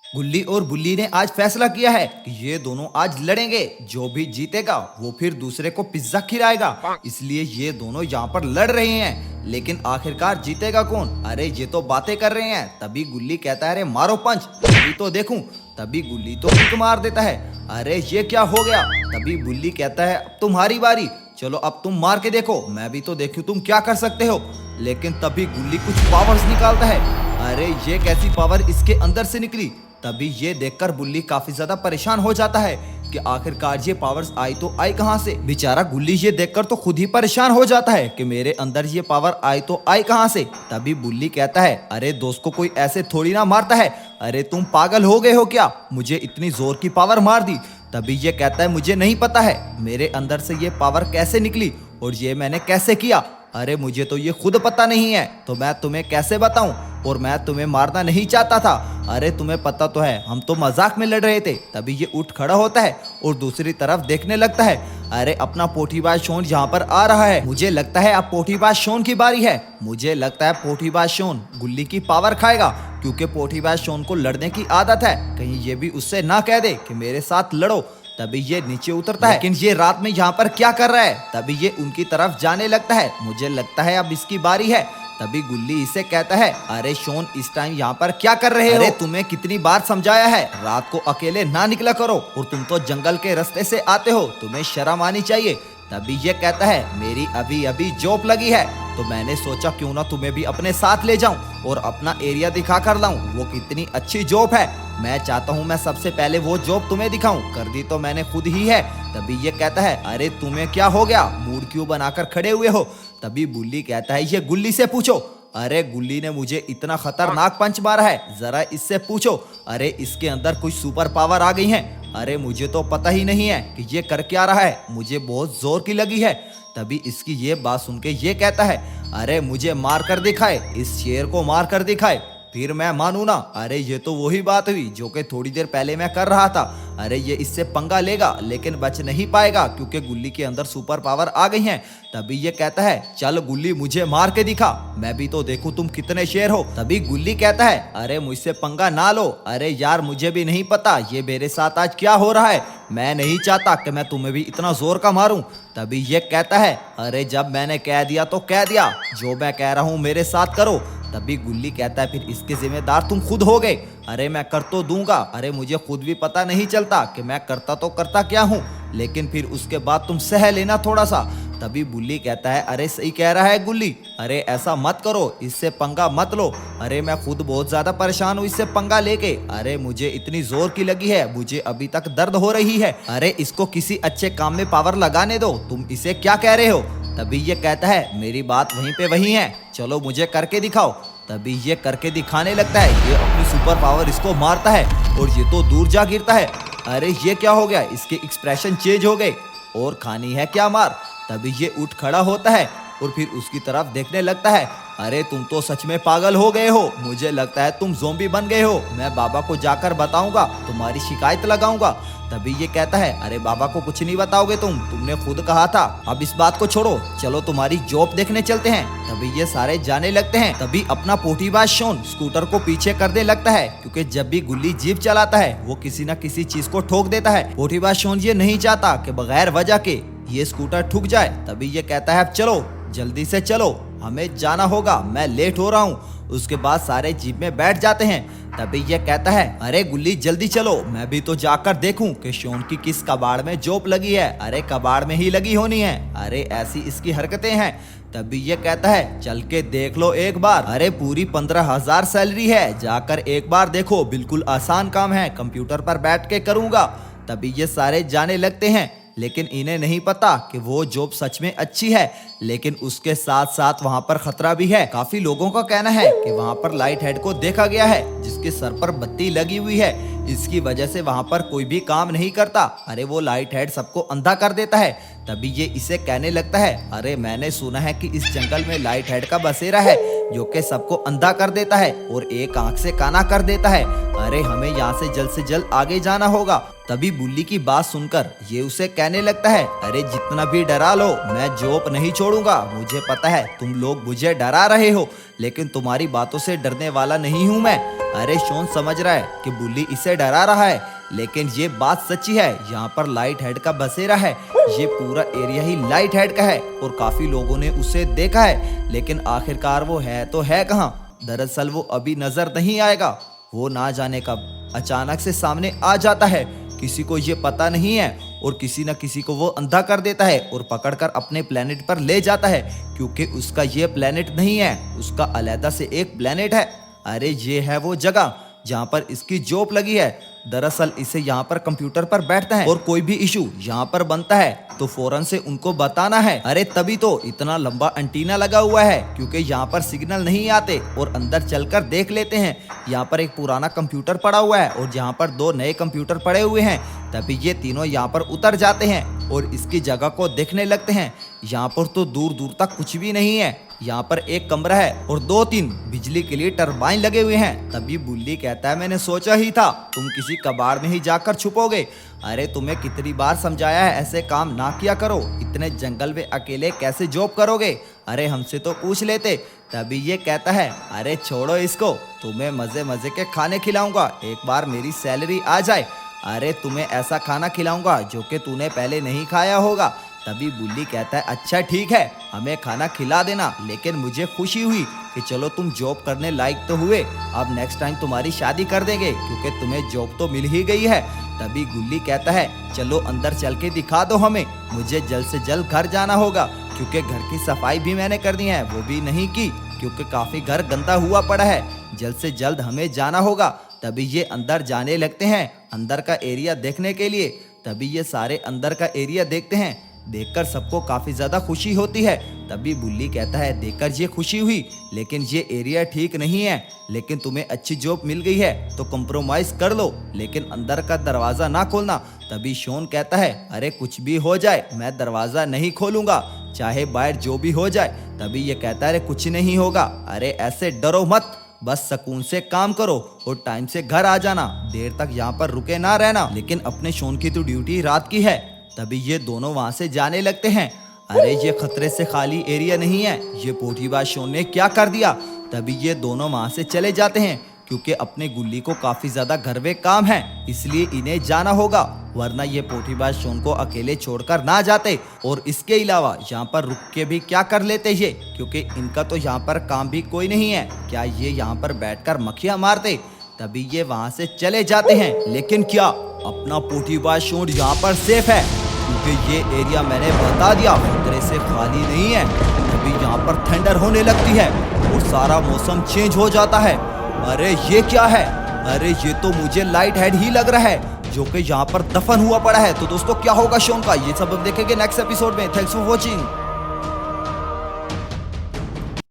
गुल्ली और बुल्ली ने आज फैसला किया है कि ये दोनों आज लड़ेंगे। जो भी जीतेगा वो फिर दूसरे को पिज्जा खिलाएगा। इसलिए ये दोनों यहाँ पर लड़ रहे हैं, लेकिन आखिरकार जीतेगा कौन? अरे ये तो बातें कर रहे हैं। तभी गुल्ली कहता है अरे मारो पंच, तभी तो देखूं। तभी गुल्ली तो किक मार देता है। अरे ये क्या हो गया? तभी बुल्ली कहता है अब तुम्हारी बारी, चलो अब तुम मार के देखो, मैं भी तो देखूं तुम क्या कर सकते हो। लेकिन तभी गुल्ली कुछ पावर्स निकालता है। अरे ये कैसी पावर इसके अंदर से निकली? तभी ये देखकर बुल्ली काफी ज्यादा परेशान हो जाता है कि आखिरकार ये पावर्स आई तो आई कहां से। बेचारा गुल्ली ये देखकर तो खुद ही परेशान हो जाता है कि मेरे अंदर ये पावर आई तो आई कहां से। तभी बुल्ली कहता है अरे दोस्त को कोई ऐसे थोड़ी ना मारता है, अरे तुम पागल हो गए हो क्या, मुझे इतनी जोर की पावर मार दी। तभी ये कहता है मुझे नहीं पता है मेरे अंदर से ये पावर कैसे निकली और ये मैंने कैसे किया। अरे मुझे तो ये खुद पता नहीं है, तो मैं तुम्हें कैसे बताऊं, और मैं तुम्हें मारना नहीं चाहता था। अरे तुम्हें पता तो है हम तो मजाक में लड़ रहे थे। तभी ये उठ खड़ा होता है और दूसरी तरफ देखने लगता है। अरे अपना पोटीबाज शोन यहाँ पर आ रहा है। मुझे लगता है अब पोटीबाज शोन की बारी है। मुझे लगता है पोटीबाज शोन गुल्ली की पावर खाएगा, क्योंकि पोटीबाज शोन को लड़ने की आदत है। कहीं ये भी उससे ना कह दे कि मेरे साथ लड़ो। तभी ये नीचे उतरता है, लेकिन ये रात में यहाँ पर क्या कर रहा है? तभी ये उनकी तरफ जाने लगता है। मुझे लगता है अब इसकी बारी है। तभी गुल्ली इसे कहता है अरे शोन इस टाइम यहाँ पर क्या कर रहे हो? अरे तुम्हें कितनी बार समझाया है रात को अकेले ना निकला करो, और तुम तो जंगल के रास्ते से आते हो, तुम्हें शर्म आनी चाहिए। तभी ये कहता है मेरी अभी अभी जॉब लगी है, तो मैंने सोचा क्यों ना तुम्हें भी अपने साथ ले जाऊं और अपना एरिया दिखा कर लाऊं। वो कितनी अच्छी जॉब है, मैं चाहता हूं मैं सबसे पहले वो जॉब तुम्हें दिखाऊं। कर दी तो मैंने खुद ही है। तभी ये कहता है अरे तुम्हें क्या हो गया, मूड क्यों बनाकर खड़े हुए हो? तभी बुल्ली कहता है ये गुल्ली से पूछो। अरे गुल्ली ने मुझे इतना खतरनाक पंच मारा है, जरा इससे पूछो। अरे इसके अंदर कुछ सुपर पावर आ गई है। अरे मुझे तो पता ही नहीं है कि ये कर क्या रहा है, मुझे बहुत जोर की लगी है। तभी इसकी ये बात सुन के ये कहता है अरे मुझे मार कर दिखाए, इस शेर को मार कर दिखाए, फिर मैं मानू ना। अरे ये तो वही बात हुई जो कि थोड़ी देर पहले मैं कर रहा था। अरे ये इससे पंगा लेगा लेकिन बच नहीं पाएगा, क्योंकि गुल्ली के अंदर सुपर पावर आ गई है। तभी ये कहता है चल गुल्ली मुझे मार के दिखा, मैं भी तो देखूं तुम कितने शेर हो। तभी गुल्ली कहता है अरे मुझसे पंगा ना लो। अरे यार मुझे भी नहीं पता ये मेरे साथ आज क्या हो रहा है, मैं नहीं चाहता कि मैं तुम्हें भी इतना जोर का मारूं। तभी ये कहता है अरे जब मैंने कह दिया तो कह दिया, जो मैं कह रहा हूं मेरे साथ करो। तभी गुल्ली कहता है फिर इसके जिम्मेदार तुम खुद हो गए। अरे मैं कर तो दूंगा, अरे मुझे खुद भी पता नहीं चलता कि मैं करता तो करता क्या हूँ, लेकिन फिर उसके बाद तुम सह लेना थोड़ा सा। तभी बुल्ली कहता है अरे सही कह रहा है गुल्ली, अरे ऐसा मत करो, इससे पंगा मत लो। अरे मैं खुद बहुत ज्यादा परेशान हूँ इससे पंगा लेके। अरे मुझे इतनी जोर की लगी है, मुझे अभी तक दर्द हो रही है। अरे इसको किसी अच्छे काम में पावर लगाने दो, तुम इसे क्या कह रहे हो? तभी ये कहता है मेरी बात वहीं पे वहीं है, चलो मुझे करके दिखाओ। तभी ये करके दिखाने लगता है, ये अपनी सुपर पावर इसको मारता है और ये तो दूर जा गिरता है। अरे ये क्या हो गया, इसके एक्सप्रेशन चेंज हो गए, और खानी है क्या मार। तभी ये उठ खड़ा होता है और फिर उसकी तरफ देखने लगता है। अरे तुम तो सच में पागल हो गए हो, मुझे लगता है तुम ज़ोंबी बन गए हो, मैं बाबा को जाकर बताऊंगा, तुम्हारी शिकायत लगाऊंगा। तभी ये कहता है अरे बाबा को कुछ नहीं बताओगे तुमने खुद कहा था, अब इस बात को छोड़ो, चलो तुम्हारी जॉब देखने चलते हैं। तभी ये सारे जाने लगते हैं। तभी अपना पोटीबाज शोन स्कूटर को पीछे करने लगता है, क्योंकि जब भी गुल्ली जीप चलाता है वो किसी न किसी चीज को ठोक देता है। पोटीबाज शोन ये नहीं चाहता कि बगैर वजह के ये स्कूटर ठुक जाए। तभी ये कहता है अब चलो जल्दी से चलो, हमें जाना होगा, मैं लेट हो रहा हूँ। उसके बाद सारे जीप में बैठ जाते हैं। तभी ये कहता है अरे गुल्ली जल्दी चलो, मैं भी तो जाकर देखूं कि शोन की किस कबाड़ में जॉब लगी है। अरे कबाड़ में ही लगी होनी है, अरे ऐसी इसकी हरकतें हैं। तभी ये कहता है चल के देख लो एक बार, अरे पूरी 15,000 सैलरी है, जाकर एक बार देखो, बिल्कुल आसान काम है, कंप्यूटर पर बैठ के करूंगा। तभी ये सारे जाने लगते हैं, लेकिन इन्हें नहीं पता कि वो जॉब सच में अच्छी है, लेकिन उसके साथ साथ वहां पर खतरा भी है। काफी लोगों का कहना है कि वहां पर लाइट हेड को देखा गया है जिसके सर पर बत्ती लगी हुई है, इसकी वजह से वहां पर कोई भी काम नहीं करता। अरे वो लाइट हेड सबको अंधा कर देता है। तभी ये इसे कहने लगता है अरे मैंने सुना है कि इस जंगल में लाइट हेड का बसेरा है जो कि सबको अंधा कर देता है और एक आंख से काना कर देता है। अरे हमें यहाँ से जल्द आगे जाना होगा। तभी बुल्ली की बात सुनकर ये उसे कहने लगता है अरे जितना भी डरा लो, मैं जॉब नहीं छोड़ूंगा, मुझे पता है तुम लोग मुझे डरा रहे हो, लेकिन तुम्हारी बातों से डरने वाला नहीं हूँ मैं। अरे शोन समझ रहा है कि बुल्ली इसे डरा रहा है, लेकिन ये बात सच्ची है। यहाँ पर लाइट हेड का बसेरा है, ये पूरा एरिया ही लाइट हेड का है और काफी लोगों ने उसे देखा है, लेकिन आखिरकार वो है तो है कहाँ। दरअसल वो अभी नजर नहीं आएगा, वो ना जाने कब अचानक से सामने आ जाता है। किसी को ये पता नहीं है और किसी न किसी को वो अंधा कर देता है और पकड़कर अपने प्लेनेट पर ले जाता है, क्योंकि उसका ये प्लेनेट नहीं है, उसका अलहदा से एक प्लेनेट है। अरे ये है वो जगह जहाँ पर इसकी जॉब लगी है। दरअसल इसे यहाँ पर कंप्यूटर पर बैठता है और कोई भी इशू यहाँ पर बनता है तो फौरन से उनको बताना है। अरे तभी तो इतना लंबा एंटीना लगा हुआ है, क्योंकि यहाँ पर सिग्नल नहीं आते और अंदर चलकर देख लेते हैं। यहाँ पर एक पुराना कंप्यूटर पड़ा हुआ है और जहाँ पर 2 नए कंप्यूटर पड़े हुए हैं। तभी ये तीनों यहाँ पर उतर जाते हैं और इसकी जगह को देखने लगते हैं। यहाँ पर तो दूर दूर तक कुछ भी नहीं है, यहाँ पर एक कमरा है और 2-3 बिजली के लिए टरबाइन लगे हुए हैं। तभी बुल्ली कहता है मैंने सोचा ही था तुम किसी कबाड़ में ही जाकर छुपोगे। अरे तुम्हें कितनी बार समझाया है ऐसे काम ना किया करो, इतने जंगल में अकेले कैसे जॉब करोगे, अरे हमसे तो पूछ लेते। तभी ये कहता है अरे छोड़ो इसको, तुम्हें मजे मजे के खाने खिलाऊंगा, एक बार मेरी सैलरी आ जाए, अरे तुम्हें ऐसा खाना खिलाऊंगा जो कि तूने पहले नहीं खाया होगा। तभी बुल्ली कहता है अच्छा ठीक है, हमें खाना खिला देना, लेकिन मुझे खुशी हुई कि चलो तुम जॉब करने लायक तो हुए, अब नेक्स्ट टाइम तुम्हारी शादी कर देंगे क्योंकि तुम्हें जॉब तो मिल ही गई है। तभी गुल्ली कहता है चलो अंदर चल के दिखा दो हमें, मुझे जल्द से जल्द घर जाना होगा, क्योंकि घर की सफाई भी मैंने करनी है, वो भी नहीं की क्योंकि काफी घर गंदा हुआ पड़ा है, जल्द से जल्द हमें जाना होगा। तभी ये अंदर जाने लगते हैं अंदर का एरिया देखने के लिए। तभी ये सारे अंदर का एरिया देखते हैं, देखकर सबको काफी ज्यादा खुशी होती है। तभी बुल्ली कहता है देखकर ये खुशी हुई, लेकिन ये एरिया ठीक नहीं है, लेकिन तुम्हें अच्छी जॉब मिल गई है तो कंप्रोमाइज कर लो, लेकिन अंदर का दरवाजा ना खोलना। तभी शोन कहता है अरे कुछ भी हो जाए मैं दरवाजा नहीं खोलूंगा, चाहे बाहर जो भी हो जाए। तभी ये कहता है अरे कुछ नहीं होगा, अरे ऐसे डरो मत, बस सुकून से काम करो और टाइम से घर आ जाना, देर तक यहाँ पर रुके ना रहना, लेकिन अपने शोन की तो ड्यूटी रात की है। तभी ये दोनों वहां से जाने लगते हैं। अरे ये खतरे से खाली एरिया नहीं है, ये पोठीबाज शोन ने क्या कर दिया। तभी ये दोनों वहां से चले जाते हैं, क्योंकि अपने गुल्ली को काफी ज्यादा घर में काम है, इसलिए इन्हें जाना होगा, वरना ये पोठीबाज शोन को अकेले छोड़कर ना जाते। और इसके अलावा यहाँ पर रुक के भी क्या कर लेते ये, क्योंकि इनका तो यहाँ पर काम भी कोई नहीं है, क्या ये यहाँ पर बैठकर मक्खियां मारते। तभी ये वहां से चले जाते हैं, लेकिन क्या अपना पोठीबाज शोन यहाँ पर सेफ है, क्योंकि ये एरिया मैंने बता दिया खतरे से खाली नहीं है। तभी यहाँ पर थंडर होने लगती है और सारा मौसम चेंज हो जाता है। अरे ये क्या है, अरे ये तो मुझे लाइट हेड ही लग रहा है जो कि यहाँ पर दफन हुआ पड़ा है। तो दोस्तों क्या होगा शोन का, ये सब हम देखेंगे नेक्स्ट एपिसोड में। Thanks for watching.